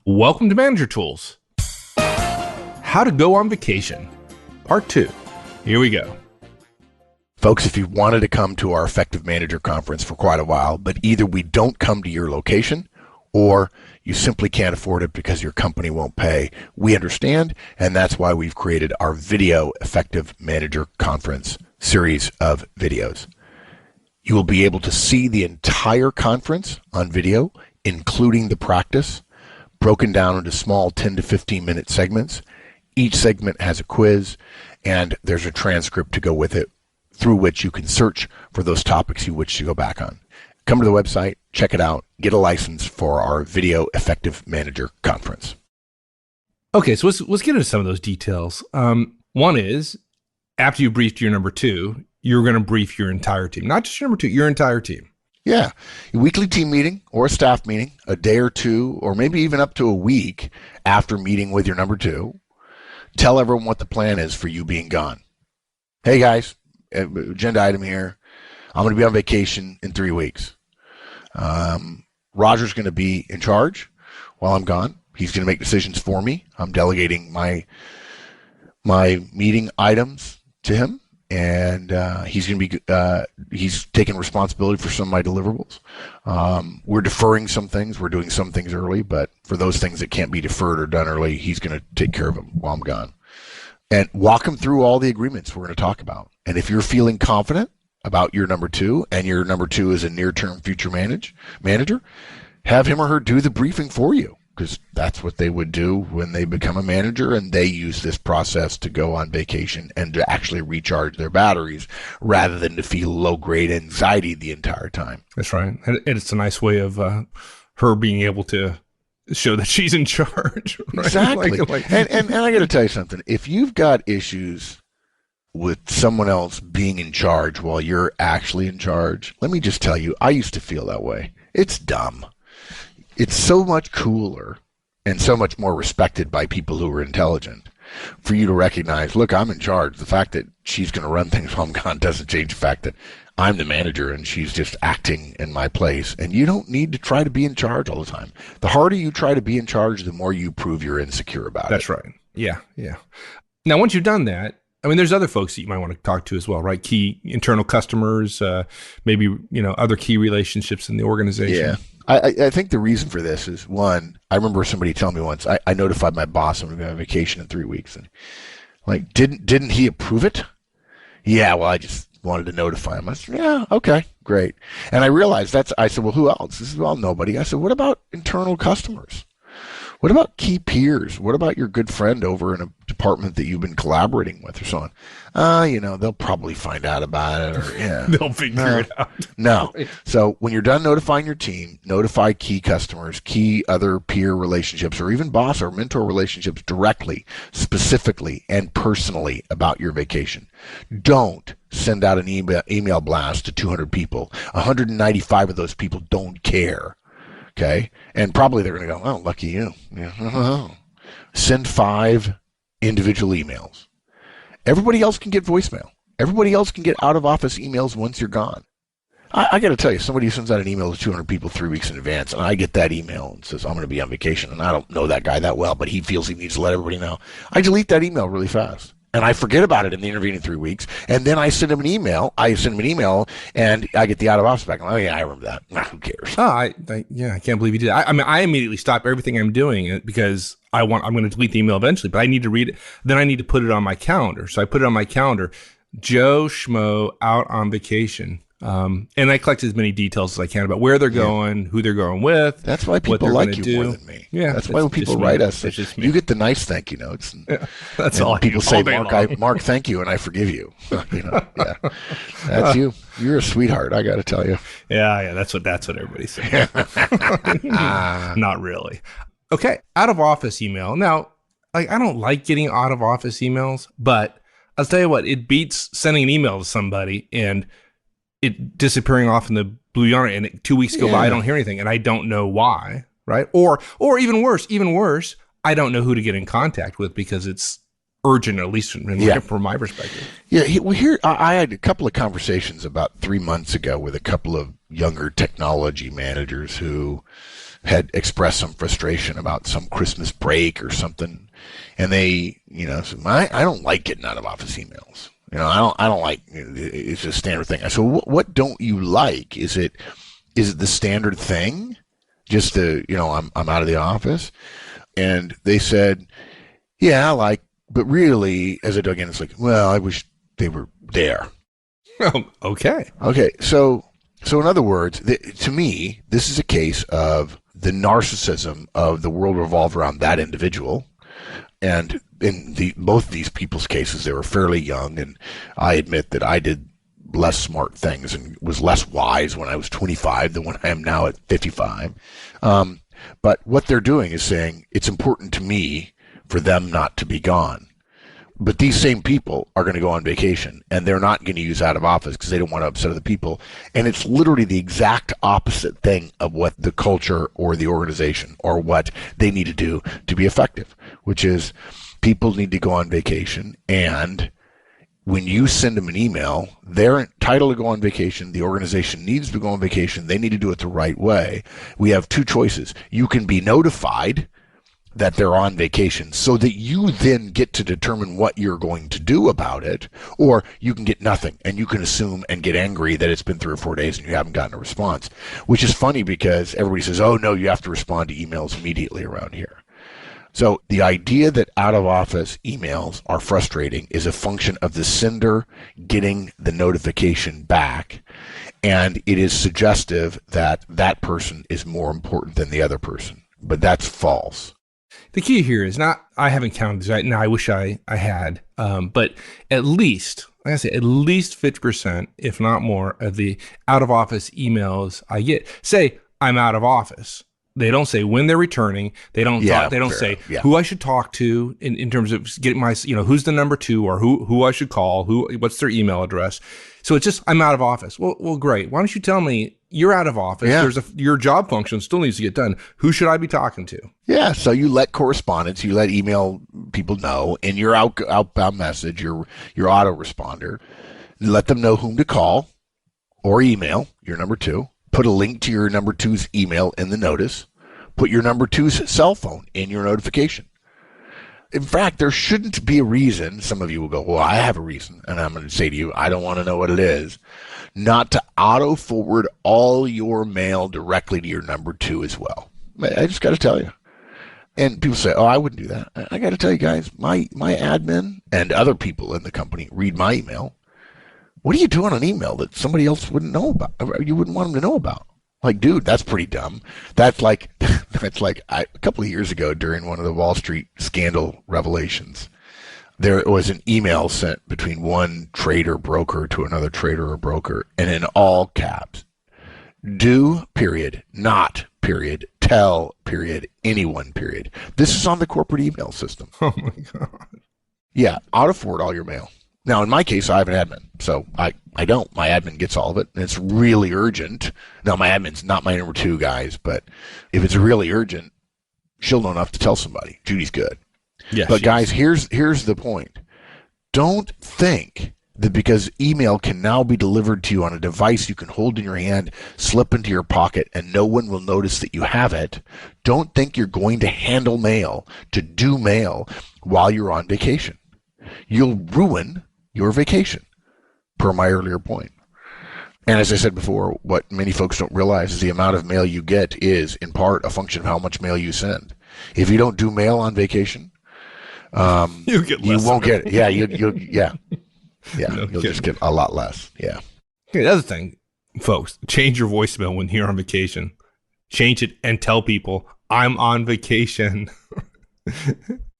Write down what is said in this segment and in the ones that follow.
Welcome to Manager Tools. How to go on vacation, part 2. Here we go. Folks, if you wanted to come to our Effective Manager Conference for quite a while, but either we don't come to your location or you simply can't afford it because your company won't pay, we understand, and that's why we've created our Video Effective Manager Conference series of videos. You will be able to see the entire conference on video, including the practice, broken down into small 10 to 15 minute segments. Each segment has a quiz, and there's a transcript to go with it, through which you can search for those topics you wish to go back on. Come to the website, check it out, get a license for our Video Effective Manager Conference. Okay, so let's get into some of those details. One is, after you briefed your number 2, you're going to brief your entire team. Not just your number 2, your entire team. Yeah, a weekly team meeting or a staff meeting, a day or two, or maybe even up to a week after meeting with your number 2. Tell everyone what the plan is for you being gone. Hey guys, agenda item here. I'm going to be on vacation in 3 weeks. Roger's going to be in charge while I'm gone. He's going to make decisions for me. I'm delegating my meeting items to him. And he's going to be he's taking responsibility for some of my deliverables. We're deferring some things. We're doing some things early, but for those things that can't be deferred or done early, he's going to take care of them while I'm gone. And walk him through all the agreements we're going to talk about. And if you're feeling confident about your number 2, and your number 2 is a near-term future manager, have him or her do the briefing for you, because that's what they would do when they become a manager, and they use this process to go on vacation and to actually recharge their batteries rather than to feel low-grade anxiety the entire time. That's right. And it's a nice way of her being able to show that she's in charge. Right? Exactly. And I got to tell you something. If you've got issues with someone else being in charge while you're actually in charge, let me just tell you, I used to feel that way. It's dumb. It's so much cooler and so much more respected by people who are intelligent for you to recognize, look, I'm in charge. The fact that she's going to run things while I'm gone doesn't change the fact that I'm the manager and she's just acting in my place. And you don't need to try to be in charge all the time. The harder you try to be in charge, the more you prove you're insecure about it. That's right. Yeah. Now, once you've done that, I mean, there's other folks that you might want to talk to as well, right? Key internal customers, maybe, other key relationships in the organization. Yeah. I think the reason for this is, one, I remember somebody telling me once, I notified my boss I'm going to be on vacation in 3 weeks. And like, didn't he approve it? Yeah, well, I just wanted to notify him. I said, yeah, okay, great. And I realized I said, well, who else? This is, well, nobody. I said, what about internal customers? What about key peers? What about your good friend over in a department that you've been collaborating with or so on? They'll probably find out about it. Or, yeah. They'll figure it out. No. So when you're done notifying your team, notify key customers, key other peer relationships, or even boss or mentor relationships directly, specifically, and personally about your vacation. Don't send out an email blast to 200 people. 195 of those people don't care. Okay, and probably they're going to go, oh, lucky you. Yeah. Send 5 individual emails. Everybody else can get voicemail. Everybody else can get out-of-office emails once you're gone. I got to tell you, somebody sends out an email to 200 people 3 weeks in advance, and I get that email and says, I'm going to be on vacation, and I don't know that guy that well, but he feels he needs to let everybody know. I delete that email really fast. And I forget about it in the intervening 3 weeks. And then I send him an email. And I get the out of office back. Oh, yeah, I remember that. Nah, who cares? Oh, I can't believe you did. I immediately stop everything I'm doing because I'm going to delete the email eventually, but I need to read it. Then I need to put it on my calendar. So I put it on my calendar, Joe Schmo out on vacation. And I collect as many details as I can about where they're going, who they're going with. That's why people like you more than me. Yeah, that's why when people write us, you get the nice thank you notes. And, that's all. People say, Mark, thank you, and I forgive you. Yeah, that's you. You're a sweetheart. I got to tell you. Yeah. That's what everybody says. Not really. Okay, out of office email. Now, I don't like getting out of office emails, but I'll tell you what, it beats sending an email to somebody and it disappearing off in the blue yonder, and 2 weeks go by, I don't hear anything, and I don't know why, right? Or even worse, I don't know who to get in contact with because it's urgent, at least from my perspective. Yeah, well, here I had a couple of conversations about 3 months ago with a couple of younger technology managers who had expressed some frustration about some Christmas break or something, and they, said, I don't like getting out of office emails. I don't like, it's a standard thing. I said, what don't you like? Is it the standard thing? Just I'm out of the office? And they said, yeah, but really, as I dug in, it's like, well, I wish they were there. Oh, okay. Okay. So in other words, to me, this is a case of the narcissism of the world revolved around that individual. And in both of these people's cases, they were fairly young, and I admit that I did less smart things and was less wise when I was 25 than when I am now at 55. But what they're doing is saying it's important to me for them not to be gone. But these same people are going to go on vacation, and they're not going to use out of office because they don't want to upset other people. And it's literally the exact opposite thing of what the culture or the organization or what they need to do to be effective, which is people need to go on vacation. And when you send them an email, they're entitled to go on vacation. The organization needs to go on vacation. They need to do it the right way. We have two choices. You can be notified that they're on vacation so that you then get to determine what you're going to do about it, or you can get nothing and you can assume and get angry that it's been 3 or 4 days and you haven't gotten a response, which is funny because everybody says, oh no, you have to respond to emails immediately around here. So the idea that out of office emails are frustrating is a function of the sender getting the notification back, and it is suggestive that that person is more important than the other person, but that's false. The key here is not, I haven't counted this right now, I wish I had, but at least, like I say, at least 50%, if not more, of the out of office emails I get say I'm out of office. They don't say when they're returning. They don't say who I should talk to in terms of getting my, who's the number 2 or who I should call, what's their email address. So it's just, I'm out of office. Well, great. Why don't you tell me you're out of office? Yeah. Your job function still needs to get done. Who should I be talking to? Yeah. So you let correspondence, you let email people know in your outbound message, your autoresponder, let them know whom to call or email your number 2. Put a link to your number 2's email in the notice. Put your number 2's cell phone in your notification. In fact, there shouldn't be a reason. Some of you will go, well, I have a reason. And I'm going to say to you, I don't want to know what it is. Not to auto forward all your mail directly to your number 2 as well. I just got to tell you. And people say, oh, I wouldn't do that. I got to tell you guys, my admin and other people in the company read my email. What are you doing on an email that somebody else wouldn't know about? You wouldn't want them to know about? Like, dude, that's pretty dumb. That's like a couple of years ago during one of the Wall Street scandal revelations, there was an email sent between one trader broker to another trader or broker, and in all caps, do, period, not, period, tell, period, anyone, period. This is on the corporate email system. Oh, my God. Yeah, auto forward all your mail. Now, in my case, I have an admin, so I don't. My admin gets all of it, and it's really urgent. Now, my admin's not my number 2, guys, but if it's really urgent, she'll know enough to tell somebody. Judy's good. Yes, but, guys, here's the point. Don't think that because email can now be delivered to you on a device you can hold in your hand, slip into your pocket, and no one will notice that you have it, don't think you're going to handle mail, to do mail, while you're on vacation. You'll ruin your vacation, per my earlier point. And as I said before, what many folks don't realize is the amount of mail you get is, in part, a function of how much mail you send. If you don't do mail on vacation, you won't get it. Yeah, you'll just get a lot less. Yeah. Okay, the other thing, folks, change your voicemail when you're on vacation. Change it and tell people, I'm on vacation.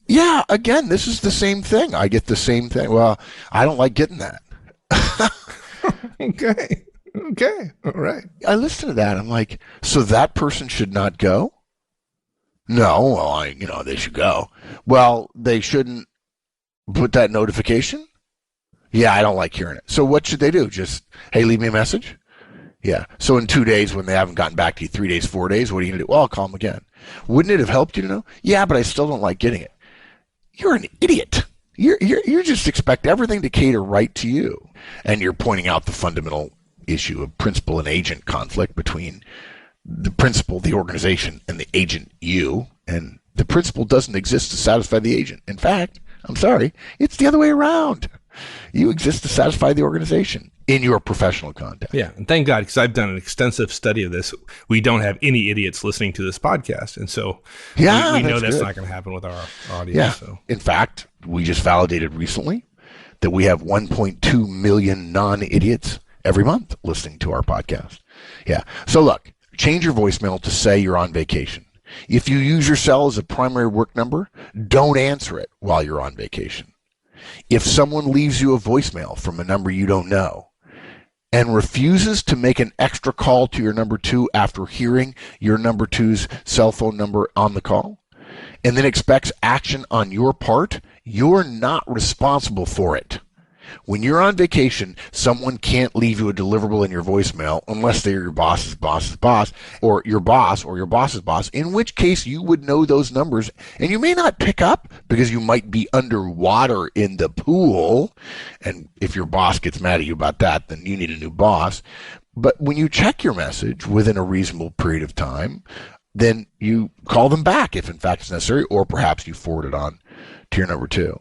Yeah, again, this is the same thing. I get the same thing. Well, I don't like getting that. Okay. All right. I listen to that. I'm like, so that person should not go? No, well, they should go. Well, they shouldn't put that notification? Yeah, I don't like hearing it. So what should they do? Just, hey, leave me a message? Yeah. So in 2 days, when they haven't gotten back to you, 3 days, 4 days, what are you going to do? Well, I'll call them again. Wouldn't it have helped you to know? Yeah, but I still don't like getting it. You're an idiot. You just expect everything to cater right to you. And you're pointing out the fundamental issue of principal and agent conflict between the principal, the organization, and the agent, you. And the principal doesn't exist to satisfy the agent. In fact, I'm sorry, it's the other way around. You exist to satisfy the organization in your professional context. Yeah, and thank God, because I've done an extensive study of this. We don't have any idiots listening to this podcast, and so we know that's not going to happen with our audience. Yeah. So. In fact, we just validated recently that we have 1.2 million non-idiots every month listening to our podcast. Yeah. So look, change your voicemail to say you're on vacation. If you use your cell as a primary work number, don't answer it while you're on vacation. If someone leaves you a voicemail from a number you don't know and refuses to make an extra call to your number 2 after hearing your number 2's cell phone number on the call, and then expects action on your part, you're not responsible for it. When you're on vacation, someone can't leave you a deliverable in your voicemail unless they're your boss's boss's boss, or your boss or your boss's boss, in which case you would know those numbers, and you may not pick up because you might be underwater in the pool, and if your boss gets mad at you about that, then you need a new boss. But when you check your message within a reasonable period of time, then you call them back if in fact it's necessary, or perhaps you forward it on to your number 2.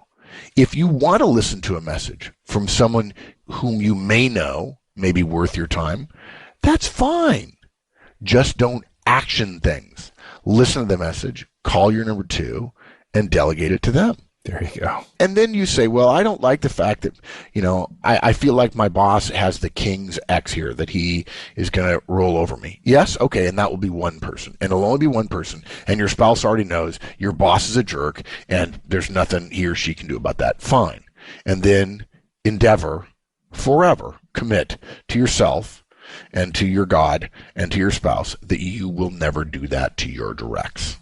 If you want to listen to a message from someone whom you may know may be worth your time, that's fine. Just don't action things. Listen to the message, call your number 2, and delegate it to them. There you go. And then you say, well, I don't like the fact that, I feel like my boss has the king's X here, that he is going to roll over me. Yes, okay, and that will be one person. And it'll only be one person. And your spouse already knows your boss is a jerk, and there's nothing he or she can do about that. Fine. And then endeavor, forever, commit to yourself and to your God and to your spouse that you will never do that to your directs.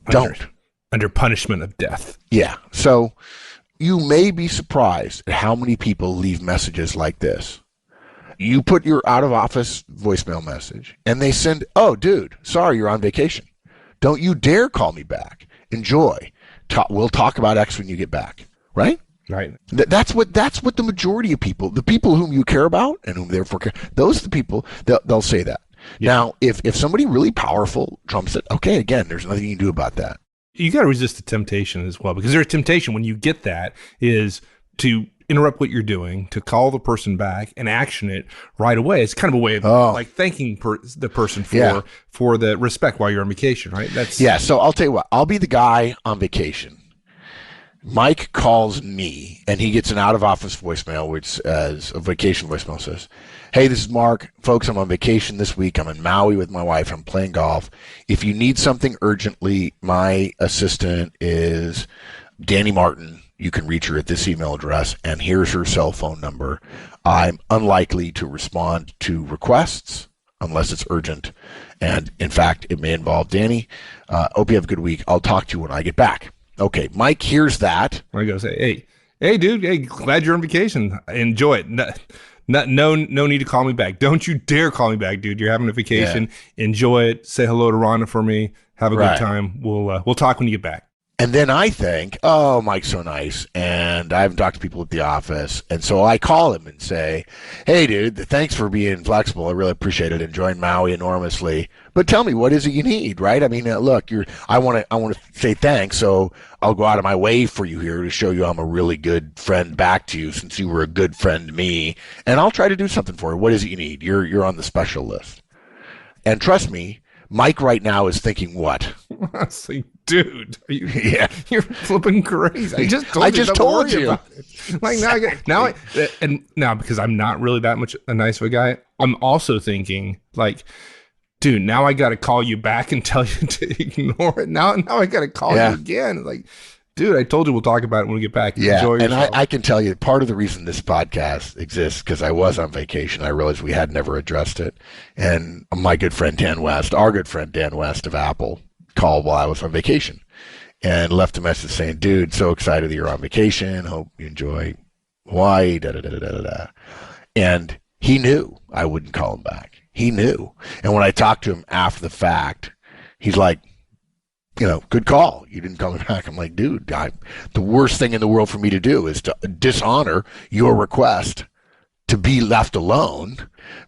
Don't. Under punishment of death. Yeah. So you may be surprised at how many people leave messages like this. You put your out of office voicemail message and they send, oh, dude, sorry, you're on vacation. Don't you dare call me back. Enjoy. We'll talk about X when you get back. Right? Right. That's what the majority of people, the people whom you care about and whom therefore care, those are the people, they'll say that. Yeah. Now, if somebody really powerful trumps it, okay, again, there's nothing you can do about that. You got to resist the temptation as well, because there's a temptation when you get that is to interrupt what you're doing, to call the person back and action it right away. It's kind of a way of like thanking the person for the respect while you're on vacation, right? So I'll tell you what, I'll be the guy on vacation. Mike calls me and he gets an out of office voicemail, which as a vacation voicemail says, hey, this is Mark. Folks, I'm on vacation this week. I'm in Maui with my wife. I'm playing golf. If you need something urgently, my assistant is Danny Martin. You can reach her at this email address, and here's her cell phone number. I'm unlikely to respond to requests unless it's urgent. And in fact, it may involve Danny. Hope you have a good week. I'll talk to you when I get back. Okay, Mike hears that. I go say, hey, dude, hey, glad you're on vacation. Enjoy it. No need to call me back. Don't you dare call me back, dude. You're having a vacation. Yeah. Enjoy it. Say hello to Rhonda for me. Have a good time. We'll talk when you get back. And then I think, oh, Mike's so nice, and I haven't talked to people at the office, and so I call him and say, hey, dude, thanks for being flexible. I really appreciate it. Enjoying Maui enormously. But tell me, what is it you need, right? I mean, look, I want to say thanks, so I'll go out of my way for you here to show you I'm a really good friend back to you since you were a good friend to me, and I'll try to do something for you. What is it you need? You're on the special list. And trust me, Mike right now is thinking what? Honestly, dude, you're flipping crazy. I just told you. About it. Like now because I'm not really that much a nice of a guy, I'm also thinking like, dude, now I got to call you back and tell you to ignore it. Now I got to call you again. Like, dude, I told you we'll talk about it when we get back. Yeah, and I can tell you part of the reason this podcast exists because I was on vacation. I realized we had never addressed it. And my good friend Dan West, our good friend Dan West of Apple, called while I was on vacation and left a message saying, dude, so excited that you're on vacation. Hope you enjoy Hawaii, da-da-da-da-da-da. And he knew I wouldn't call him back. He knew. And when I talked to him after the fact, he's like, good call. You didn't call me back. I'm like, dude, the worst thing in the world for me to do is to dishonor your request to be left alone.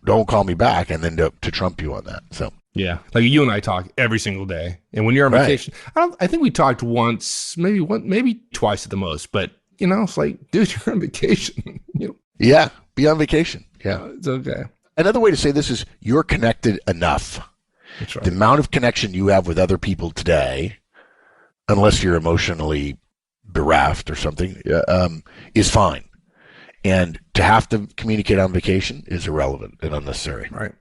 Don't call me back, and then to trump you on that. So Yeah. Like you and I talk every single day. And when you're on Right. vacation, I think we talked once, maybe twice at the most, but it's like, dude, you're on vacation. Yeah. Be on vacation. Yeah. It's okay. Another way to say this is you're connected enough. That's right. The amount of connection you have with other people today, unless you're emotionally bereft or something, is fine. And to have to communicate on vacation is irrelevant and unnecessary. Right.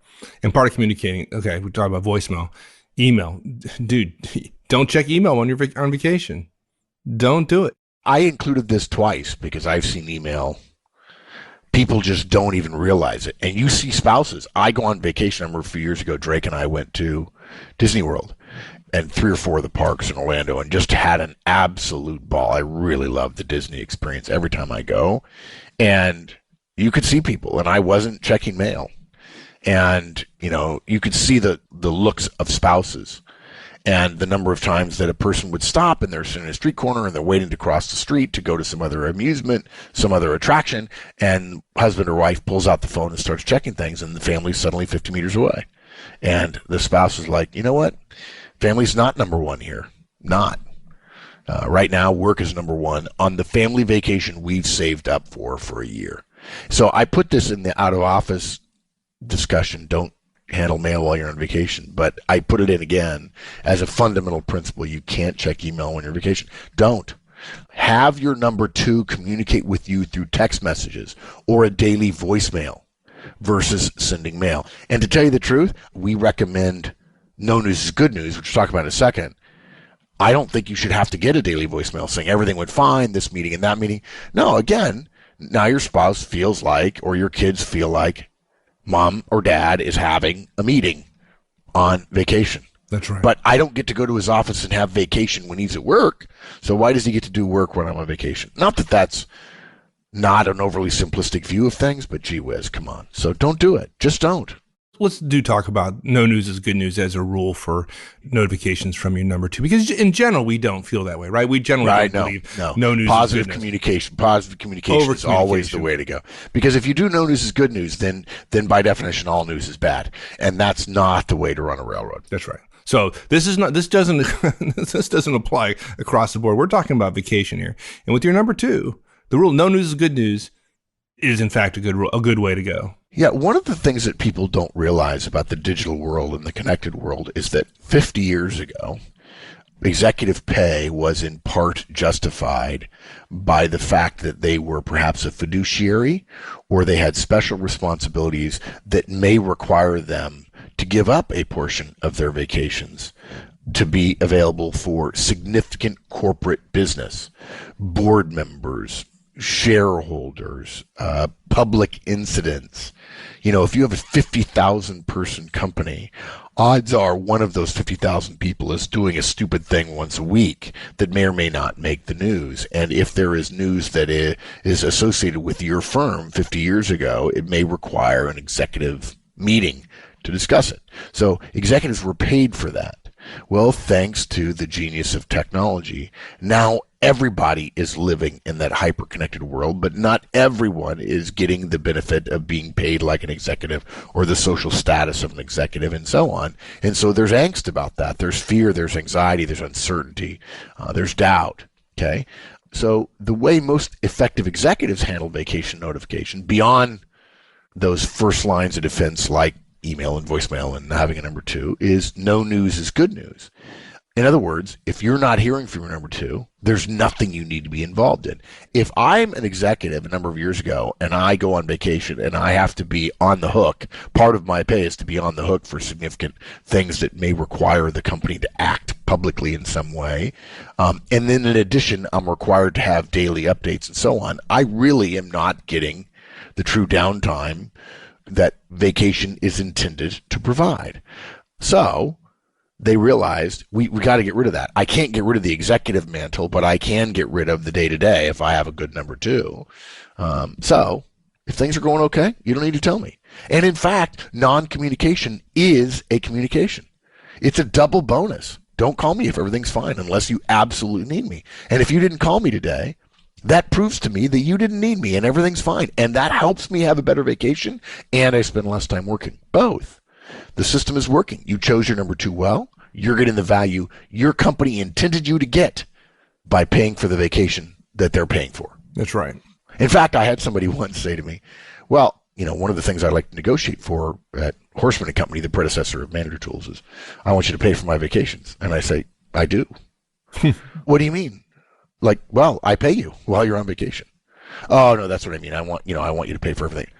And part of communicating, okay, we talk about voicemail, email. Dude, don't check email when you're on vacation. Don't do it. I included this twice because I've seen email. People just don't even realize it. And you see spouses. I go on vacation. I remember a few years ago, Drake and I went to Disney World and 3 or 4 of the parks in Orlando and just had an absolute ball. I really love the Disney experience every time I go. And you could see people, and I wasn't checking mail. And, you could see the looks of spouses and the number of times that a person would stop and they're sitting in a street corner and they're waiting to cross the street to go to some other amusement, some other attraction, and husband or wife pulls out the phone and starts checking things, and the family's suddenly 50 meters away. And the spouse is like, you know what? Family's not number one here. Not. Right now, work is number one on the family vacation we've saved up for a year. So I put this in the out of office discussion. Don't handle mail while you're on vacation. But I put it in again as a fundamental principle. You can't check email when you're on vacation. Don't. Have your number 2 communicate with you through text messages or a daily voicemail versus sending mail. And to tell you the truth, we recommend no news is good news, which we'll talk about in a second. I don't think you should have to get a daily voicemail saying everything went fine, this meeting and that meeting. No, again, now your spouse feels like, or your kids feel like, mom or dad is having a meeting on vacation. That's right. But I don't get to go to his office and have vacation when he's at work. So why does he get to do work when I'm on vacation? Not that that's not an overly simplistic view of things, but gee whiz, come on. So don't do it. Just don't. Let's talk about no news is good news as a rule for notifications from your number 2, because in general we don't feel that way, right? We generally don't believe no news positive is good communication. Positive communication is always the way to go. Because if you do no news is good news, then by definition all news is bad, and that's not the way to run a railroad. That's right. So this doesn't apply across the board. We're talking about vacation here, and with your number 2, the rule no news is good news is in fact a good way to go. Yeah, one of the things that people don't realize about the digital world and the connected world is that 50 years ago, executive pay was in part justified by the fact that they were perhaps a fiduciary or they had special responsibilities that may require them to give up a portion of their vacations to be available for significant corporate business, board members, shareholders, public incidents. If you have a 50,000 person company, odds are one of those 50,000 people is doing a stupid thing once a week that may or may not make the news. And if there is news that is associated with your firm 50 years ago, it may require an executive meeting to discuss it. So executives were paid for that. Well, thanks to the genius of technology, now everybody is living in that hyper-connected world, but not everyone is getting the benefit of being paid like an executive or the social status of an executive and so on. And so there's angst about that. There's fear, there's anxiety, there's uncertainty, there's doubt. Okay? So the way most effective executives handle vacation notification, beyond those first lines of defense like email and voicemail and having a number 2, is no news is good news. In other words, if you're not hearing from your number 2, there's nothing you need to be involved in. If I'm an executive a number of years ago and I go on vacation and I have to be on the hook, part of my pay is to be on the hook for significant things that may require the company to act publicly in some way. And then in addition, I'm required to have daily updates and so on. I really am not getting the true downtime that vacation is intended to provide. So they realized we got to get rid of that. I can't get rid of the executive mantle, but I can get rid of the day-to-day if I have a good number 2. So if things are going okay, you don't need to tell me. And in fact, non-communication is a communication. It's a double bonus. Don't call me if everything's fine unless you absolutely need me. And if you didn't call me today, that proves to me that you didn't need me and everything's fine. And that helps me have a better vacation and I spend less time working. Both. The system is working. You chose your number 2 well. You're getting the value your company intended you to get by paying for the vacation that they're paying for. That's right. In fact, I had somebody once say to me, well, one of the things I like to negotiate for at Horseman & Company, the predecessor of Manager Tools, is I want you to pay for my vacations. And I say, I do. What do you mean? Like, well, I pay you while you're on vacation. Oh, no, that's what I mean. I want you to pay for everything.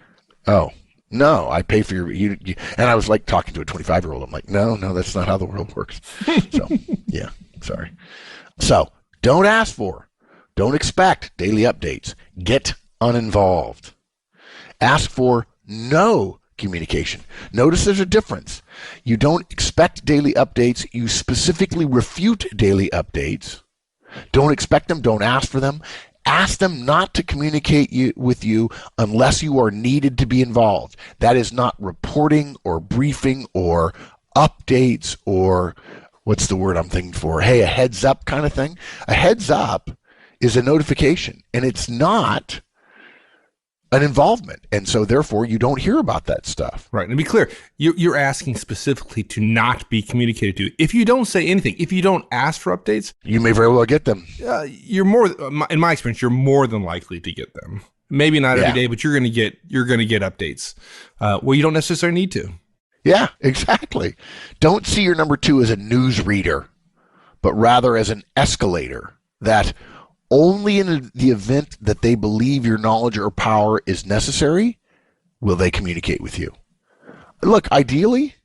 Oh, no, I pay for you. And I was like talking to a 25-year-old. I'm like, no, that's not how the world works. So, yeah, sorry. So, don't ask for, don't expect daily updates. Get uninvolved. Ask for no communication. Notice there's a difference. You don't expect daily updates. You specifically refute daily updates. Don't expect them. Don't ask for them. Ask them not to communicate with you unless you are needed to be involved. That is not reporting or briefing or updates or what's the word I'm thinking for? Hey, a heads up kind of thing. A heads up is a notification, and it's not an involvement. And so therefore you don't hear about that stuff. Right. And to be clear, you're asking specifically to not be communicated to. If you don't say anything, if you don't ask for updates, you may very well get them. You're more, in my experience, you're more than likely to get them. Maybe not every day, but you're going to get updates. Well, you don't necessarily need to. Yeah, exactly. Don't see your number 2 as a news reader, but rather as an escalator that only in the event that they believe your knowledge or power is necessary will they communicate with you. Look, ideally,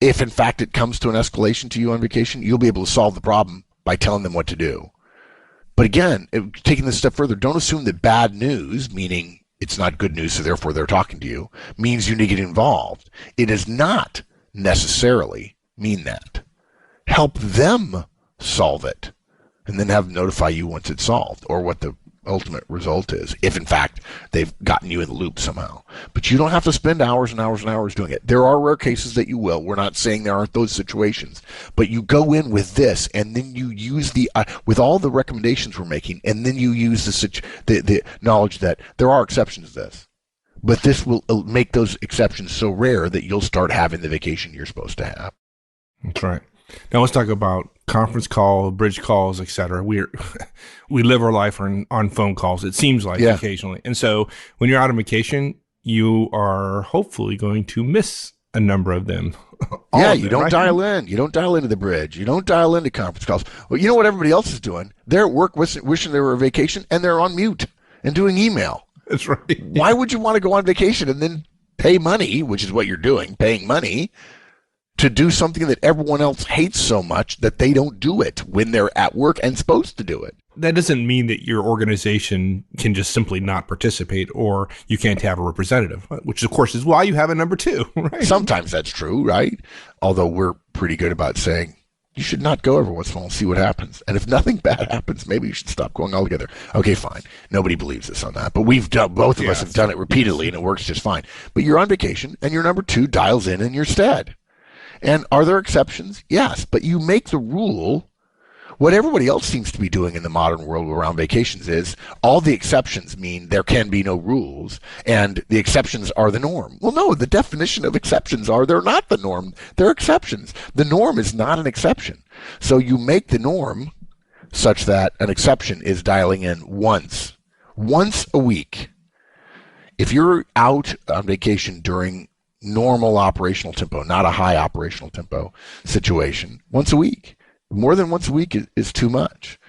if in fact it comes to an escalation to you on vacation, you'll be able to solve the problem by telling them what to do. But again, taking this a step further, don't assume that bad news, meaning it's not good news, so therefore they're talking to you, means you need to get involved. It does not necessarily mean that. Help them solve it, and then have them notify you once it's solved, or what the ultimate result is, if in fact they've gotten you in the loop somehow. But you don't have to spend hours and hours and hours doing it. There are rare cases that you will. We're not saying there aren't those situations, but you go in with this, and then you use with all the recommendations we're making, and then you use the knowledge that there are exceptions to this. But this will make those exceptions so rare that you'll start having the vacation you're supposed to have. That's right. Now let's talk about conference call, bridge calls, etc. We live our life on phone calls, it seems like, occasionally. And so when you're out on vacation, you are hopefully going to miss a number of them. You don't dial in. You don't dial into the bridge. You don't dial into conference calls. Well, you know what everybody else is doing? They're at work wishing they were on vacation, and they're on mute and doing email. That's right. Why would you want to go on vacation and then pay money, which is what you're doing, paying money, to do something that everyone else hates so much that they don't do it when they're at work and supposed to do it? That doesn't mean that your organization can just simply not participate, or you can't have a representative, which of course is why you have a number 2, right? Sometimes that's true, right? Although we're pretty good about saying you should not go every once in a while and see what happens. And if nothing bad happens, maybe you should stop going altogether. Okay, fine. Nobody believes us on that, but both of us have done it repeatedly, and it works just fine. But you're on vacation, and your number 2 dials in your stead. And are there exceptions? Yes, but you make the rule. What everybody else seems to be doing in the modern world around vacations is all the exceptions mean there can be no rules, and the exceptions are the norm. Well, no, the definition of exceptions are they're not the norm. They're exceptions. The norm is not an exception. So you make the norm such that an exception is dialing in once a week. If you're out on vacation during normal operational tempo, not a high operational tempo situation, once a week. More than once a week is too much.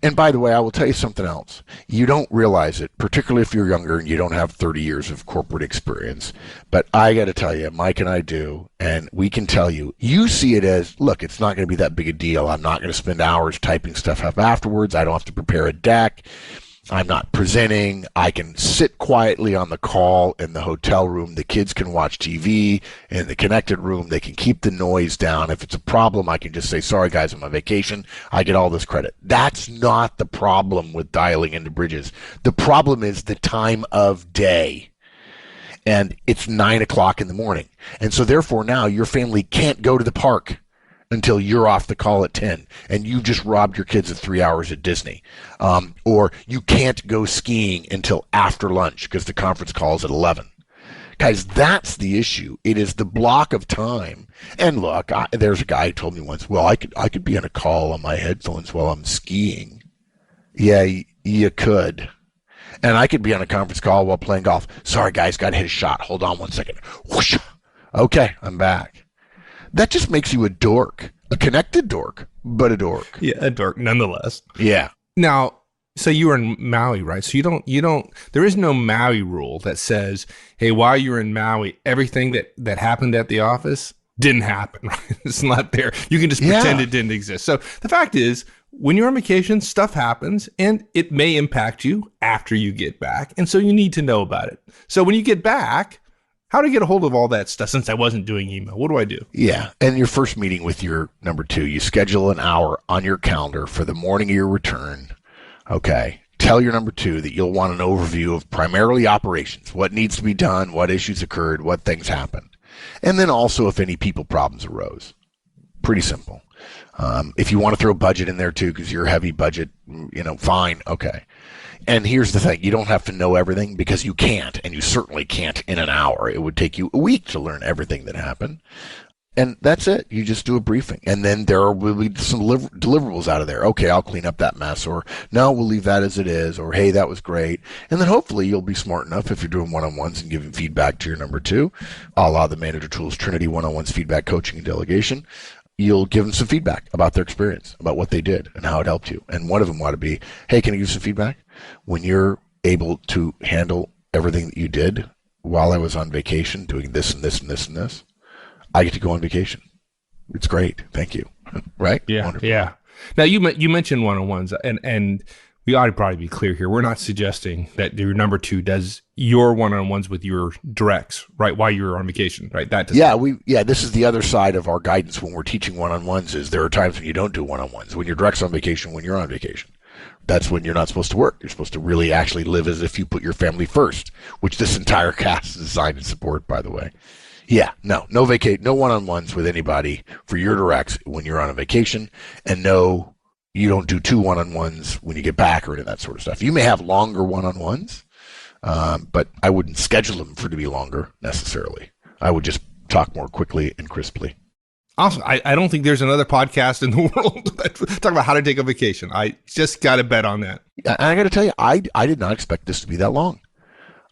And by the way, I will tell you something else. You don't realize it, particularly if you're younger and you don't have 30 years of corporate experience. But I got to tell you, Mike and I do, and we can tell you, you see it as, look, it's not going to be that big a deal. I'm not going to spend hours typing stuff up afterwards. I don't have to prepare a deck. I'm not presenting. I can sit quietly on the call in the hotel room. The kids can watch TV in the connected room. They can keep the noise down. If it's a problem, I can just say, sorry, guys, I'm on vacation. I get all this credit. That's not the problem with dialing into bridges. The problem is the time of day. And it's 9 o'clock in the morning. And so therefore now your family can't go to the park until you're off the call at 10, and you just robbed your kids of 3 hours at Disney. Or you can't go skiing until after lunch because the conference call is at 11. Guys, that's the issue. It is the block of time. And look, there's a guy who told me once, well, I could be on a call on my headphones while I'm skiing. Yeah, you could. And I could be on a conference call while playing golf. Sorry, guys, got to hit a shot. Hold on 1 second. Whoosh. Okay, I'm back. That just makes you a dork. A connected dork, but a dork. Yeah, a dork nonetheless. Yeah. Now, so you were in Maui, right? So there is no Maui rule that says, hey, while you're in Maui, everything that happened at the office didn't happen, right? It's not there. You can just pretend it didn't exist. So the fact is, when you're on vacation, stuff happens and it may impact you after you get back. And so you need to know about it. So when you get back, how to get a hold of all that stuff since I wasn't doing email? What do I do? Yeah. And your first meeting with your number 2, you schedule an hour on your calendar for the morning of your return. Okay. Tell your number 2 that you'll want an overview of primarily operations, what needs to be done, what issues occurred, what things happened. And then also if any people problems arose. Pretty simple. If you want to throw budget in there too, because you're heavy budget, fine. Okay. And here's the thing. You don't have to know everything because you can't, and you certainly can't in an hour. It would take you a week to learn everything that happened. And that's it. You just do a briefing. And then there will be some deliverables out of there. Okay, I'll clean up that mess. Or, no, we'll leave that as it is. Or, hey, that was great. And then hopefully you'll be smart enough if you're doing one-on-ones and giving feedback to your number 2, a la the Manager Tools Trinity one-on-ones feedback, coaching, and delegation. You'll give them some feedback about their experience, about what they did and how it helped you. And one of them ought to be, hey, can I give you some feedback? When you're able to handle everything that you did while I was on vacation doing this and this and this and this, I get to go on vacation. It's great. Thank you. Right? Yeah. Wonderful. Yeah. Now you mentioned one-on-ones and we ought to probably be clear here. We're not suggesting that your number 2 does your one-on-ones with your directs, right? While you're on vacation, right? That doesn't. This is the other side of our guidance when we're teaching one-on-ones is there are times when you don't do one-on-ones. When your direct's on vacation, when you're on vacation. That's when you're not supposed to work. You're supposed to really actually live as if you put your family first, which this entire cast is designed to support, by the way. Yeah, no one-on-ones with anybody for your directs when you're on a vacation, and no, you don't do 2 one-on-ones when you get back or any of that sort of stuff. You may have longer one-on-ones, but I wouldn't schedule them to be longer necessarily. I would just talk more quickly and crisply. Awesome. I don't think there's another podcast in the world that talk about how to take a vacation. I just got to bet on that. I got to tell you, I did not expect this to be that long.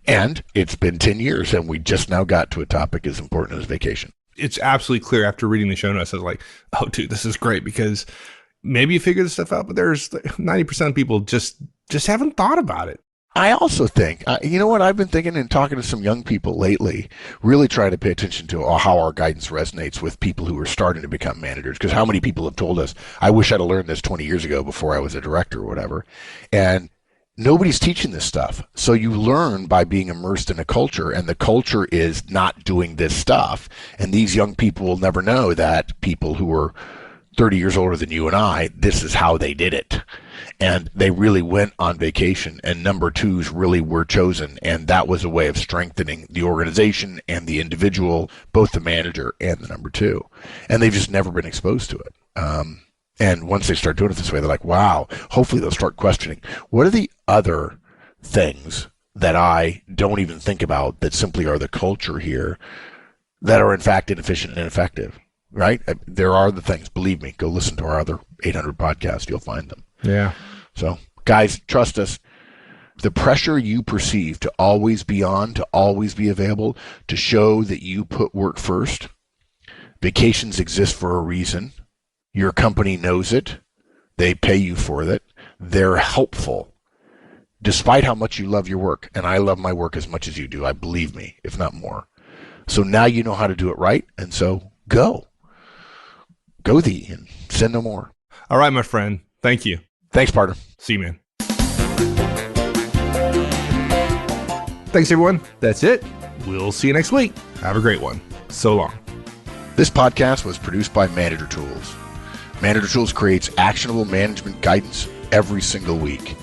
And it's been 10 years, and we just now got to a topic as important as vacation. It's absolutely clear after reading the show notes. I was like, oh, dude, this is great because maybe you figure this stuff out, but there's 90% of people just haven't thought about it. I also think, you know what, I've been thinking and talking to some young people lately, really trying to pay attention to how our guidance resonates with people who are starting to become managers. Because how many people have told us, I wish I'd have learned this 20 years ago before I was a director or whatever. And nobody's teaching this stuff. So you learn by being immersed in a culture, and the culture is not doing this stuff. And these young people will never know that people who are 30 years older than you and I, this is how they did it. And they really went on vacation, and number 2s really were chosen. And that was a way of strengthening the organization and the individual, both the manager and the number 2. And they've just never been exposed to it. And once they start doing it this way, they're like, wow, hopefully they'll start questioning, what are the other things that I don't even think about that simply are the culture here that are in fact inefficient and ineffective, right? There are the things, believe me, go listen to our other 800 podcasts, you'll find them. Yeah. So guys, trust us. The pressure you perceive to always be on, to always be available, to show that you put work first. Vacations exist for a reason. Your company knows it. They pay you for it. They're helpful. Despite how much you love your work, and I love my work as much as you do, I believe me, if not more. So now you know how to do it right, and so go. Go thee, and sin no more. All right, my friend. Thank you. Thanks, partner. See you, man. Thanks, everyone. That's it. We'll see you next week. Have a great one. So long. This podcast was produced by Manager Tools. Manager Tools creates actionable management guidance every single week.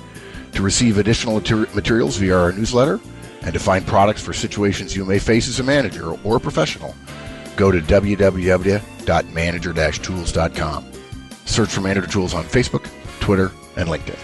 To receive additional materials via our newsletter and to find products for situations you may face as a manager or a professional, go to www.manager-tools.com. Search for Manager Tools on Facebook, Twitter, and LinkedIn.